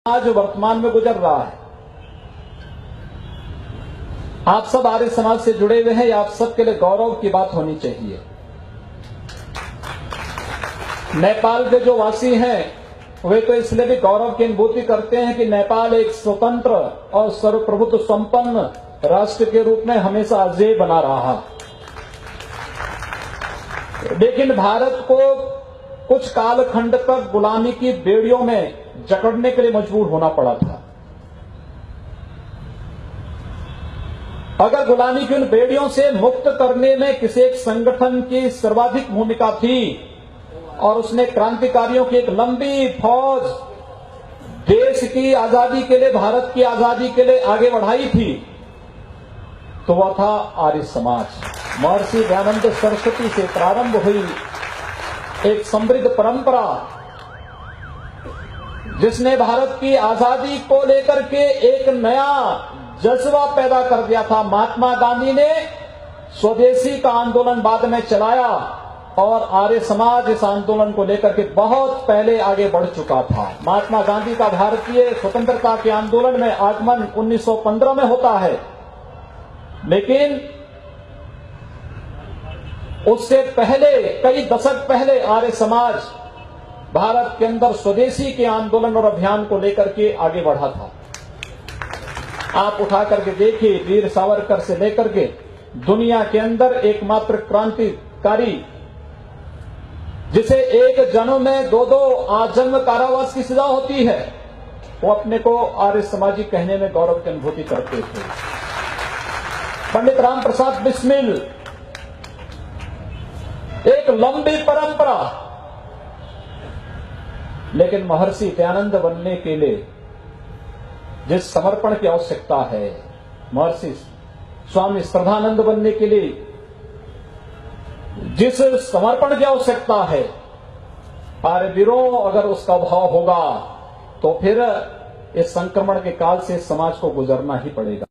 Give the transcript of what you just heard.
आज वर्तमान में गुजर रहा है। आप सब आर्य समाज से जुड़े हुए हैं, आप सबके लिए गौरव की बात होनी चाहिए। नेपाल के जो वासी हैं वे तो इसलिए भी गौरव की अनुभूति करते हैं कि नेपाल एक स्वतंत्र और सर्वप्रभुत्व संपन्न राष्ट्र के रूप में हमेशा अजेय बना रहा। लेकिन भारत को कुछ कालखंड तक गुलामी की बेड़ियों में जकड़ने के लिए मजबूर होना पड़ा था। अगर गुलामी की उन बेड़ियों से मुक्त करने में किसी एक संगठन की सर्वाधिक भूमिका थी और उसने क्रांतिकारियों की एक लंबी फौज देश की आजादी के लिए, भारत की आजादी के लिए आगे बढ़ाई थी, तो वह था आर्य समाज। महर्षि दयानंद सरस्वती से प्रारंभ हुई एक समृद्ध परंपरा जिसने भारत की आजादी को लेकर के एक नया जज्बा पैदा कर दिया था। महात्मा गांधी ने स्वदेशी का आंदोलन बाद में चलाया और आर्य समाज इस आंदोलन को लेकर के बहुत पहले आगे बढ़ चुका था। महात्मा गांधी का भारतीय स्वतंत्रता के आंदोलन में आगमन 1915 में होता है, लेकिन उससे पहले, कई दशक पहले आर्य समाज भारत के अंदर स्वदेशी के आंदोलन और अभियान को लेकर के आगे बढ़ा था। आप उठा करके देखिए, वीर सावरकर से लेकर के दुनिया के अंदर एकमात्र क्रांतिकारी जिसे एक जन्म में दो आजन्म कारावास की सजा होती है, वो अपने को आर्य समाजी कहने में गौरव की अनुभूति करते थे। पंडित राम प्रसाद बिस्मिल, एक लंबी परंपरा, लेकिन महर्षि दयानंद बनने के लिए जिस समर्पण की आवश्यकता है, महर्षि स्वामी श्रद्धानंद बनने के लिए जिस समर्पण की आवश्यकता है, आर्यवीरों अगर उसका भाव होगा तो फिर इस संक्रमण के काल से समाज को गुजरना ही पड़ेगा।